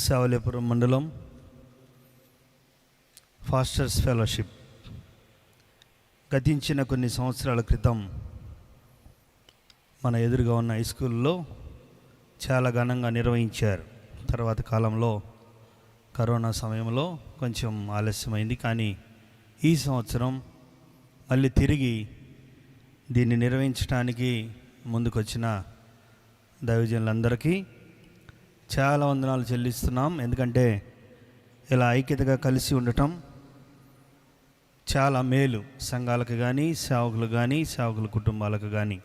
శావల్యాపురం మండలం pastors fellowship గతించిన కొన్ని సంవత్సరాల క్రితం మన ఎదురుగా ఉన్న హై స్కూల్లో చాలా ఘనంగా నిర్వహించారు. తర్వాత కాలంలో కరోనా సమయంలో కొంచెం ఆలస్యమైంది. కానీ ఈ సంవత్సరం మళ్ళీ తిరిగి దీన్ని నిర్వహించడానికి ముందుకొచ్చిన దైవజనులందరికీ చాలా వందనాలు చెల్లిస్తున్నాం. ఎందుకంటే ఇలా ఐక్యతగా కలిసి ఉండటం చాలా మేలు, సంఘాలకు కానీ సేవకులు కానీ సేవకుల కుటుంబాలకు కానీ.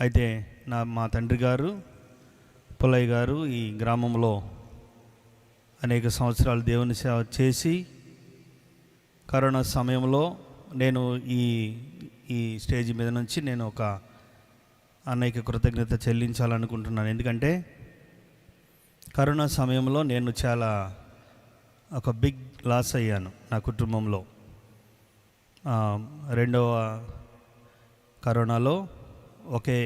అయితే మా తండ్రి గారు పుల్లయ్య గారు ఈ గ్రామంలో అనేక సంవత్సరాలు దేవుని సేవ చేసి కరోనా సమయంలో నేను ఈ స్టేజ్ మీద నుంచి నేను ఒక అనేక కృతజ్ఞత చెల్లించాలనుకుంటున్నాను. ఎందుకంటే కరోనా సమయంలో నేను చాలా ఒక బిగ్ లాస్ అయ్యాను నా కుటుంబంలో. రెండవ కరోనాలో ఒకే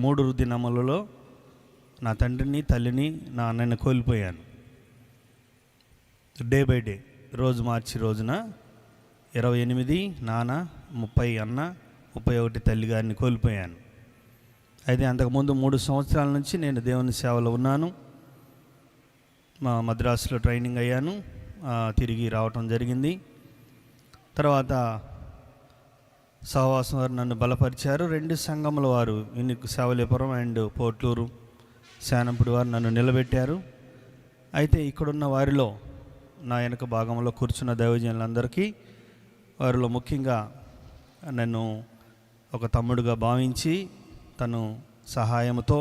3 దినములలో నా తండ్రిని, తల్లిని, నా అన్నయ్యని కోల్పోయాను. డే బై డే, రోజు మార్చి రోజున 28 నాన్న, 30 అన్న, 31 తల్లి గారిని కోల్పోయాను. అయితే అంతకుముందు 3 సంవత్సరాల నుంచి నేను దేవుని సేవలో ఉన్నాను. మద్రాసులో ట్రైనింగ్ అయ్యాను, తిరిగి రావటం జరిగింది. తర్వాత సహవాసం వారు నన్ను బలపరిచారు. 2 సంఘముల వారు శావల్యాపురం అండ్ పోట్లూరు శానంపుడి వారు నన్ను నిలబెట్టారు. అయితే ఇక్కడున్న వారిలో నా వెనక భాగంలో కూర్చున్న దైవజనులందరికీ వారిలో ముఖ్యంగా నన్ను ఒక తమ్ముడుగా భావించి తను సహాయంతో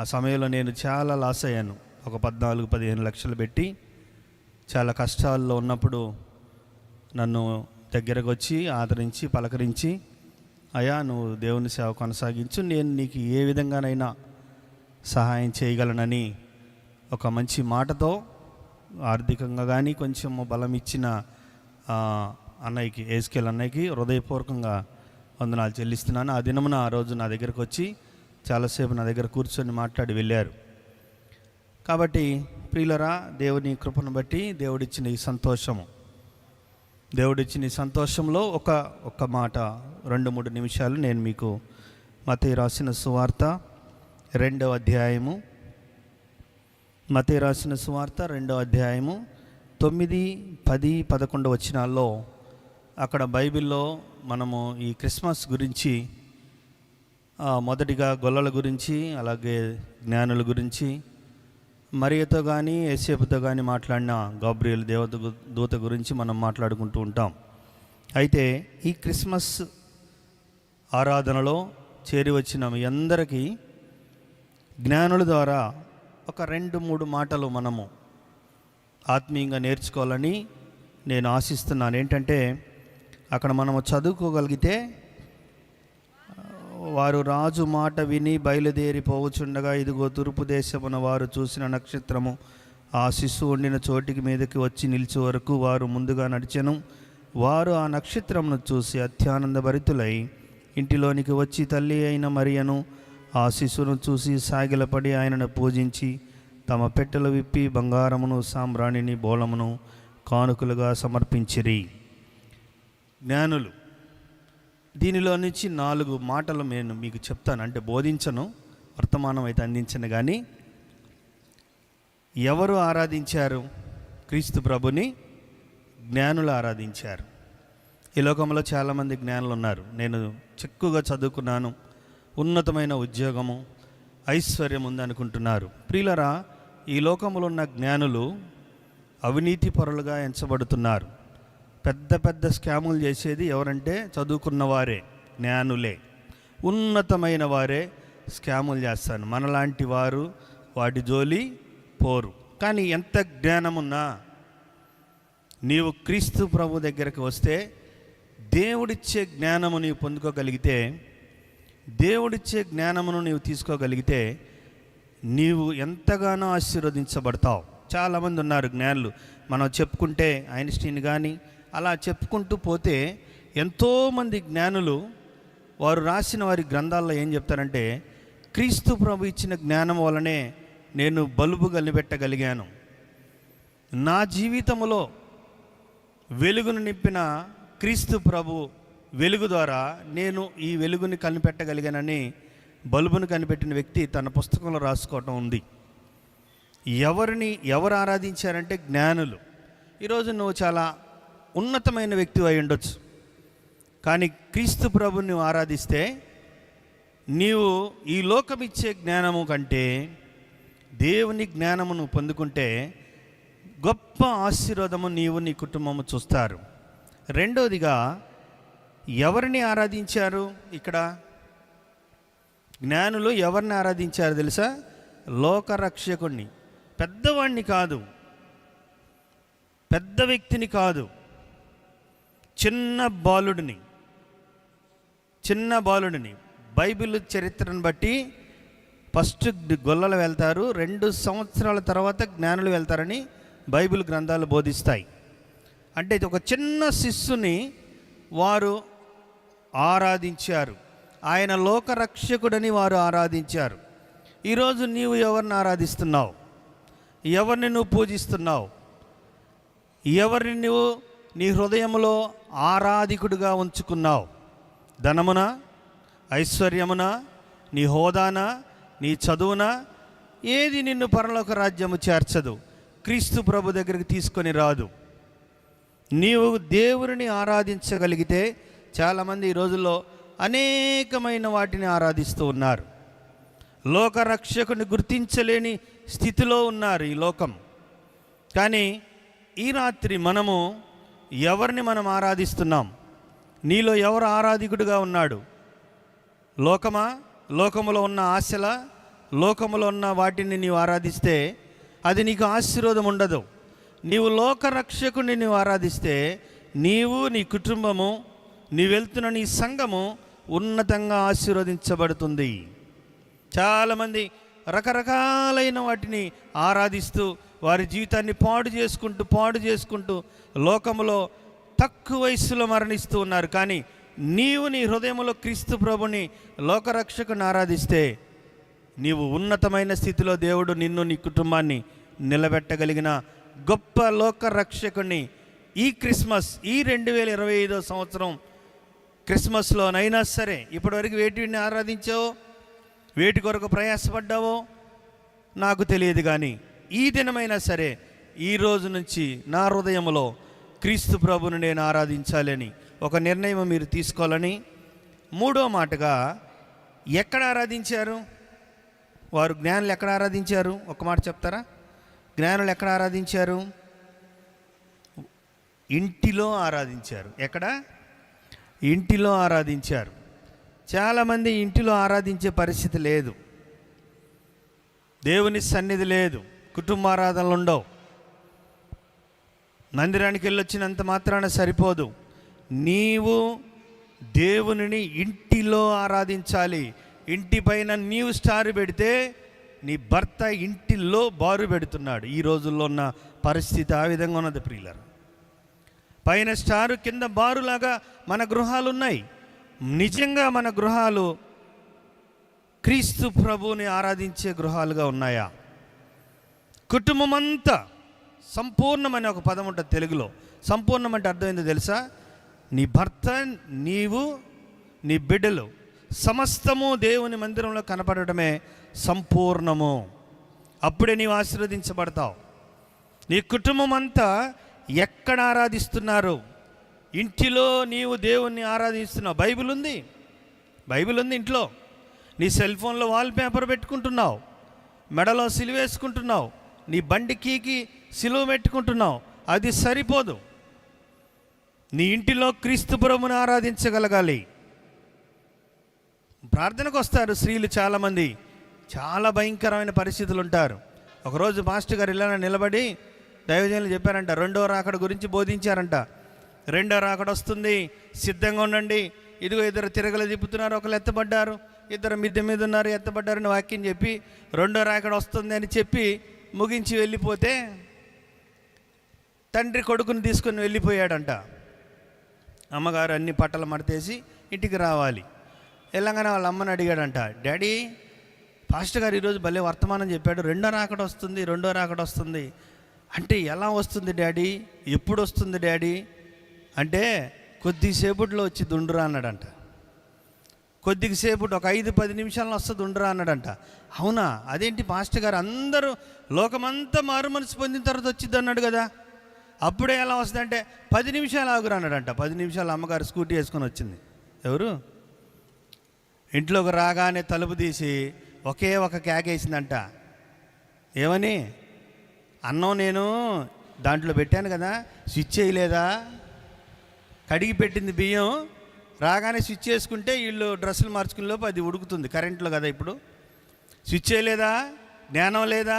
ఆ సమయంలో నేను చాలా లాస్ అయ్యాను. ఒక 14-15 లక్షలు పెట్టి చాలా కష్టాల్లో ఉన్నప్పుడు నన్ను దగ్గరకు వచ్చి ఆదరించి పలకరించి, అయ్యా నువ్వు దేవుని సేవ కొనసాగించు, నేను నీకు ఏ విధంగానైనా సహాయం చేయగలనని ఒక మంచి మాటతో ఆర్థికంగా కానీ కొంచెం బలం ఇచ్చిన అన్నయ్యకి, ఏస్కేల్ అన్నయ్యకి హృదయపూర్వకంగా వందనాలు చెల్లిస్తున్నాను. ఆ దినమున ఆ రోజు నా దగ్గరకు వచ్చి చాలాసేపు నా దగ్గర కూర్చొని మాట్లాడి వెళ్ళారు. కాబట్టి ప్రియులరా, దేవుని కృపను బట్టి దేవుడిచ్చిన ఈ సంతోషంలో ఒక మాట 2-3 నిమిషాలు నేను మీకు మత్తయి రాసిన సువార్త 2వ అధ్యాయము 9, 10, 11 వచనాల్లో అక్కడ బైబిల్లో మనము ఈ క్రిస్మస్ గురించి మొదటిగా గొల్లల గురించి, అలాగే జ్ఞానుల గురించి, మరియతో కానీ యేసేపుతో కానీ మాట్లాడిన గాబ్రియల్ దేవదూత గురించి మనం మాట్లాడుకుంటూ ఉంటాం. అయితే ఈ క్రిస్మస్ ఆరాధనలో చేరి వచ్చిన మీ అందరికీ జ్ఞానుల ద్వారా ఒక 2-3 మాటలు మనము ఆత్మీయంగా నేర్చుకోవాలని నేను ఆశిస్తున్నాను. ఏంటంటే అక్కడ మనము చదువుకోగలిగితే, వారు రాజు మాట విని బయలుదేరి పోవచుండగా ఇదిగో తూర్పు దేశమున వారు చూసిన నక్షత్రము ఆ శిశువు ఉండిన చోటికి మీదకి వచ్చి నిలిచే వరకు వారు ముందుగా నడిచెను. వారు ఆ నక్షత్రమును చూసి అత్యానందభరితులై ఇంటిలోనికి వచ్చి తల్లి అయిన మరియను ఆ శిశువును చూసి సాగిలపడి ఆయనను పూజించి తమ పెట్టెలు విప్పి బంగారమును, సాంబ్రాణిని, బోళమును కానుకలుగా సమర్పించిరి. జ్ఞానులు. దీనిలో నుంచి 4 మాటలు నేను మీకు చెప్తాను. అంటే బోధించను, వర్తమానం అయితే అందించను. కానీ ఎవరు ఆరాధించారు క్రీస్తు ప్రభుని? జ్ఞానులు ఆరాధించారు. ఈ లోకంలో చాలామంది జ్ఞానులు ఉన్నారు. నేను ఎక్కువగా చదువుకున్నాను, ఉన్నతమైన ఉద్యోగము, ఐశ్వర్యం ఉందనుకుంటున్నారు. ప్రియులరా, ఈ లోకంలో ఉన్న జ్ఞానులు అవినీతి పరులుగా ఎంచబడుతున్నారు. పెద్ద స్కాములు చేసేది ఎవరంటే చదువుకున్న వారే, జ్ఞానులే, ఉన్నతమైన వారే స్కాములు చేస్తారు. మనలాంటి వారు వాటి జోలి పోరు. కానీ ఎంత జ్ఞానమున్నా నీవు క్రీస్తు ప్రభు దగ్గరకు వస్తే, దేవుడిచ్చే జ్ఞానము నీవు పొందుకోగలిగితే, దేవుడిచ్చే జ్ఞానమును నీవు తీసుకోగలిగితే నీవు ఎంతగానో ఆశీర్వదించబడతావు. చాలామంది ఉన్నారు జ్ఞానులు. మనం చెప్పుకుంటే ఐన్స్టీన్ కానీ అలా చెప్పుకుంటూ పోతే ఎంతోమంది జ్ఞానులు వారు రాసిన వారి గ్రంథాల్లో ఏం చెప్తారంటే, క్రీస్తు ప్రభు ఇచ్చిన జ్ఞానం వలనే నేను బల్బు కనిపెట్టగలిగాను. నా జీవితంలో వెలుగును నింపిన క్రీస్తు ప్రభు వెలుగు ద్వారా నేను ఈ వెలుగుని కనిపెట్టగలిగానని బల్బును కనిపెట్టిన వ్యక్తి తన పుస్తకంలో రాసుకోవటం ఉంది. ఎవరు ఆరాధించారంటే జ్ఞానులు. ఈరోజు నువ్వు చాలా ఉన్నతమైన వ్యక్తి అయి ఉండొచ్చు, కానీ క్రీస్తు ప్రభుని నువ్వు ఆరాధిస్తే నీవు ఈ లోకమిచ్చే జ్ఞానము కంటే దేవుని జ్ఞానమును పొందుకుంటే గొప్ప ఆశీర్వాదము నీవు నీ కుటుంబము చూస్తారు. రెండవదిగా ఎవరిని ఆరాధించారు? ఇక్కడ జ్ఞానులు ఎవరిని ఆరాధించారు తెలుసా? లోకరక్షకుణ్ణి. పెద్దవాణ్ణి కాదు, పెద్ద వ్యక్తిని కాదు, చిన్న బాలుడిని. బైబిల్ చరిత్రను బట్టి ఫస్ట్ గొల్లలు వెళ్తారు, 2 సంవత్సరాల తర్వాత జ్ఞానులు వెళ్తారని బైబిల్ గ్రంథాలు బోధిస్తాయి. అంటే ఇది ఒక చిన్న శిష్యుని వారు ఆరాధించారు. ఆయన లోకరక్షకుడని వారు ఆరాధించారు. ఈరోజు నీవు ఎవరిని ఆరాధిస్తున్నావు? ఎవరిని నువ్వు పూజిస్తున్నావు? ఎవరిని నువ్వు నీ హృదయంలో ఆరాధికుడిగా ఉంచుకున్నావు? ధనమునా, ఐశ్వర్యమునా, నీ హోదానా, నీ చదువునా? ఏది నిన్ను పరలోక రాజ్యము చేర్చదు, క్రీస్తు ప్రభు దగ్గరికి తీసుకొని రాదు. నీవు దేవుని ఆరాధించగలిగితే, చాలామంది ఈ రోజుల్లో అనేకమైన వాటిని ఆరాధిస్తూ ఉన్నారు. లోకరక్షకుని గుర్తించలేని స్థితిలో ఉన్నారు ఈ లోకం. కానీ ఈ రాత్రి మనము ఎవరిని మనం ఆరాధిస్తున్నాం? నీలో ఎవరు ఆరాధికుడిగా ఉన్నాడు? లోకమా? లోకములో ఉన్న ఆశల, లోకములో ఉన్న వాటిని నీవు ఆరాధిస్తే అది నీకు ఆశీర్వాదం ఉండదు. నీవు లోకరక్షకుని నీవు ఆరాధిస్తే నీవు, నీ కుటుంబము, నీ వెళ్తున్న నీ సంఘము ఉన్నతంగా ఆశీర్వదించబడుతుంది. చాలామంది రకరకాలైన వాటిని ఆరాధిస్తూ వారి జీవితాన్ని పాడు చేసుకుంటూ లోకములో తక్కువ వయస్సులో మరణిస్తూ ఉన్నారు. కానీ నీవు నీ హృదయంలో క్రీస్తు ప్రభుని, లోకరక్షకుని ఆరాధిస్తే నీవు ఉన్నతమైన స్థితిలో దేవుడు నిన్ను, నీ కుటుంబాన్ని నిలబెట్టగలిగిన గొప్ప లోకరక్షకుని ఈ క్రిస్మస్, ఈ 2025 సంవత్సరం క్రిస్మస్లోనైనా సరే ఇప్పటివరకు వేటిని ఆరాధించావో, వేటి కొరకు ప్రయాసపడ్డావో నాకు తెలియదు. కానీ ఈ దినమైనా సరే ఈ రోజు నుంచి నా హృదయంలో క్రీస్తు ప్రభుని నేను ఆరాధించాలని ఒక నిర్ణయం మీరు తీసుకోవాలని. మూడో మాటగా, ఎక్కడ ఆరాధించారు వారు? జ్ఞానులు ఎక్కడ ఆరాధించారు? ఒక మాట చెప్తారా? జ్ఞానులు ఎక్కడ ఆరాధించారు? ఇంటిలో ఆరాధించారు. ఎక్కడ? ఇంటిలో ఆరాధించారు. చాలామంది ఇంటిలో ఆరాధించే పరిస్థితి లేదు, దేవుని సన్నిధి లేదు, కుటుంబ ఆరాధనలు ఉండవు. మందిరానికి వెళ్ళొచ్చినంత మాత్రాన సరిపోదు. నీవు దేవునిని ఇంటిలో ఆరాధించాలి. ఇంటి పైన నీవు స్టార్ పెడితే నీ భర్త ఇంటిలో బారు పెడుతున్నాడు. ఈ రోజుల్లో ఉన్న పరిస్థితి ఆ విధంగా ఉన్నది ప్రియులారా. పైన స్టారు, కింద బారులాగా మన గృహాలు ఉన్నాయి. నిజంగా మన గృహాలు క్రీస్తు ప్రభువుని ఆరాధించే గృహాలుగా ఉన్నాయా? కుటుంబం అంతా సంపూర్ణమనే ఒక పదం ఉంటుంది తెలుగులో. సంపూర్ణం అంటే అర్థమైందో తెలుసా? నీ భర్త, నీవు, నీ బిడ్డలు సమస్తము దేవుని మందిరంలో కనపడటమే సంపూర్ణము. అప్పుడే నీవు ఆశీర్వదించబడతావు. నీ కుటుంబం అంతా ఎక్కడ ఆరాధిస్తున్నారు? ఇంటిలో నీవు దేవుణ్ణి ఆరాధిస్తున్నావు. బైబిల్ ఉంది ఇంట్లో. నీ సెల్ ఫోన్లో వాల్ పేపర్ పెట్టుకుంటున్నావు, మెడలో సిలువేసుకుంటున్నావు, నీ బండికి సిలువ పెట్టుకుంటున్నావు. అది సరిపోదు. నీ ఇంటిలో క్రీస్తు ప్రభువుని ఆరాధించగలగాలి. ప్రార్థనకు వస్తారు స్త్రీలు చాలామంది, చాలా భయంకరమైన పరిస్థితులు ఉంటారు. ఒకరోజు మాస్టర్ గారు ఇలా నిలబడి దైవజనులు చెప్పారంట, 2వ రాకడ గురించి బోధించారంట. 2వ రాకడ వస్తుంది, సిద్ధంగా ఉండండి. ఇదిగో 2 తిరగలు తిప్పుతున్నారు, ఒకరు ఎత్తబడ్డారు, 2 మిద్దె మీద ఉన్నారు, ఎత్తబడ్డారని వాక్యం చెప్పి 2వ రాకడ వస్తుంది అని చెప్పి ముగించి వెళ్ళిపోతే తండ్రి కొడుకుని తీసుకొని వెళ్ళిపోయాడంట. అమ్మగారు అన్ని పట్టలు మడతేసి ఇంటికి రావాలి. వెళ్ళంగానే వాళ్ళ అమ్మని అడిగాడంట, డాడీ పాస్టర్ గారు ఈరోజు భలే వర్తమానం చెప్పాడు, రెండో రాకడ వస్తుంది అంటే ఎలా వస్తుంది డాడీ, ఎప్పుడు వస్తుంది డాడీ అంటే కొద్దిసేపట్లో వచ్చి దుండురా అన్నాడంట. కొద్దిసేపటి ఒక 5-10 నిమిషాలను వస్తుంది ఉండరా అన్నాడంట. అవునా, అదేంటి పాస్టర్ గారు, అందరూ లోకమంతా మారు మనసు పొందిన తర్వాత వచ్చింది అన్నాడు కదా, అప్పుడే ఎలా వస్తుందంటే 10 నిమిషాలు ఆగురా అన్నాడంట. 10 నిమిషాలు అమ్మగారు స్కూటీ వేసుకొని వచ్చింది. ఎవరు ఇంట్లోకి రాగానే తలుపు తీసి ఒకే ఒక కేకేసిందంట. ఏమని? అన్నం నేను దాంట్లో పెట్టాను కదా, స్విచ్ చేయలేదా? కడిగి పెట్టింది బియ్యం, రాగానే స్విచ్ చేసుకుంటే వీళ్ళు డ్రెస్సులు మార్చుకునే లోపు అది ఉడుకుతుంది, కరెంట్లో కదా ఇప్పుడు. స్విచ్ చేయలేదా, జ్ఞానం లేదా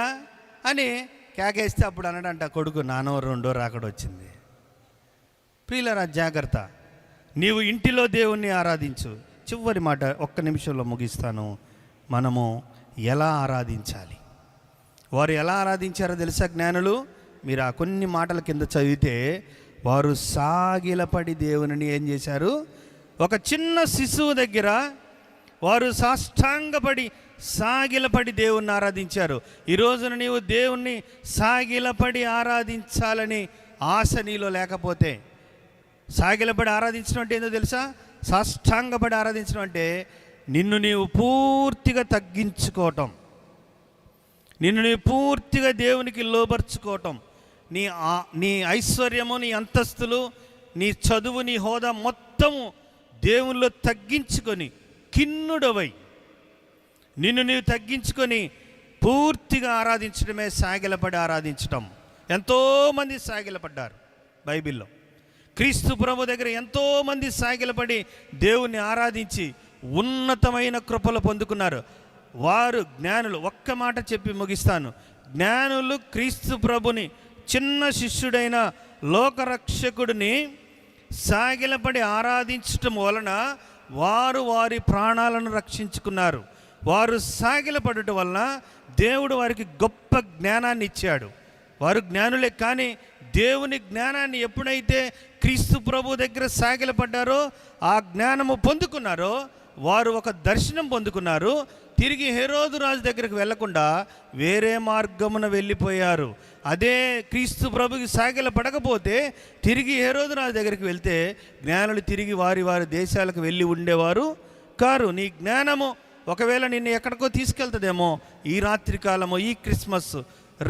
అని కేకేస్తే అప్పుడు అన్నాడంట కొడుకు, నానో రెండో రాకడ వచ్చింది. ప్రియులారా, జాగ్రత్త, నీవు ఇంటిలో దేవుణ్ణి ఆరాధించు. చివరి మాట ఒక్క నిమిషంలో ముగిస్తాను. మనము ఎలా ఆరాధించాలి? వారు ఎలా ఆరాధించారో తెలుసా జ్ఞానులు? మీరు ఆ కొన్ని మాటల కింద చదివితే, వారు సాగిలపడి దేవుని ఏం చేశారు? ఒక చిన్న శిశువు దగ్గర వారు సాష్టాంగపడి సాగిలపడి దేవుణ్ణి ఆరాధించారు. ఈ రోజున నీవు దేవుణ్ణి సాగిలపడి ఆరాధించాలని ఆశ నీలో లేకపోతే, సాగిలపడి ఆరాధించడం అంటే ఏందో తెలుసా? సాష్టాంగపడి ఆరాధించడం అంటే నిన్ను నీవు పూర్తిగా తగ్గించుకోవటం, నిన్ను నీవు పూర్తిగా దేవునికి లోబర్చుకోవటం. నీ ఐశ్వర్యము, నీ అంతస్తులు, నీ చదువు, నీ హోదా మొత్తము దేవునిలో తగ్గించుకొని కిన్నుడవై నిన్ను నీవు తగ్గించుకొని పూర్తిగా ఆరాధించడమే సాగిలపడి ఆరాధించటం. ఎంతోమంది సాగిలపడ్డారు బైబిల్లో. క్రీస్తు ప్రభు దగ్గర ఎంతోమంది సాగిలపడి దేవుణ్ణి ఆరాధించి ఉన్నతమైన కృపలు పొందుకున్నారు. వారు జ్ఞానులు. ఒక్క మాట చెప్పి ముగిస్తాను. జ్ఞానులు క్రీస్తు ప్రభుని, చిన్న శిష్యుడైన లోకరక్షకుడిని సాగిలపడి ఆరాధించటం వలన వారు వారి ప్రాణాలను రక్షించుకున్నారు. వారు సాగిలపడటం వలన దేవుడు వారికి గొప్ప జ్ఞానాన్ని ఇచ్చాడు. వారు జ్ఞానులే, కానీ దేవుని జ్ఞానాన్ని ఎప్పుడైతే క్రీస్తు ప్రభు దగ్గర సాగిలపడ్డారో, ఆ జ్ఞానము పొందుకున్నారో, వారు ఒక దర్శనం పొందుకున్నారు. తిరిగి హెరోదు రాజు దగ్గరికి వెళ్లకుండా వేరే మార్గమున వెళ్ళిపోయారు. అదే క్రీస్తు ప్రభుకి సాగిలపడకపోతే తిరిగి హెరోదు రాజు దగ్గరికి వెళ్తే జ్ఞానులు తిరిగి వారి వారి దేశాలకు వెళ్ళి ఉండేవారు కారు. నీ జ్ఞానము ఒకవేళ నిన్ను ఎక్కడికో తీసుకెళ్తుందేమో. ఈ రాత్రి కాలము, ఈ క్రిస్మస్,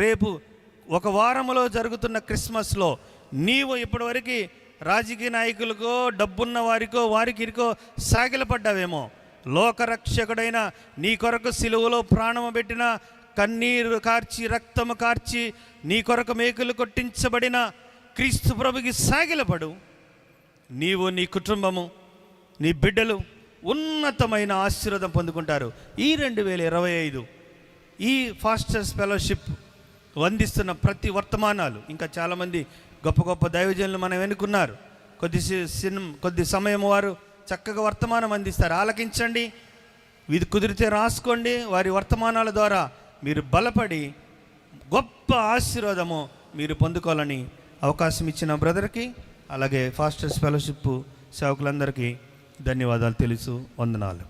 రేపు ఒక వారములో జరుగుతున్న క్రిస్మస్లో నీవు ఇప్పటివరకు రాజకీయ నాయకులకో, డబ్బున్న వారికో, వారికిరికో సాగిలపడ్డావేమో. లోకరక్షకుడైన నీ కొరకు సిలువలో ప్రాణము పెట్టిన, కన్నీరు కార్చి, రక్తము కార్చి నీ కొరకు మేకులు కొట్టించబడిన క్రీస్తు ప్రభుకి సాగిలపడు. నీవు, నీ కుటుంబము, నీ బిడ్డలు ఉన్నతమైన ఆశీర్వాదం పొందుకుంటారు. ఈ 2025 ఈ ఫాస్టర్స్ ఫెలోషిప్ అందిస్తున్న ప్రతి వర్తమానాలు, ఇంకా చాలామంది గొప్ప గొప్ప దైవజనులు మనం ఎన్నుకున్నారు. కొద్ది సమయం వారు చక్కగా వర్తమానం అందిస్తారు. ఆలకించండి, ఇది కుదిరితే రాసుకోండి. వారి వర్తమానాల ద్వారా మీరు బలపడి గొప్ప ఆశీర్వాదము మీరు పొందుకోవాలని అవకాశం ఇచ్చిన బ్రదర్కి, అలాగే ఫాస్టర్స్ ఫెలోషిప్ సేవకులందరికీ ధన్యవాదాలు తెలుసు. వందనాలు.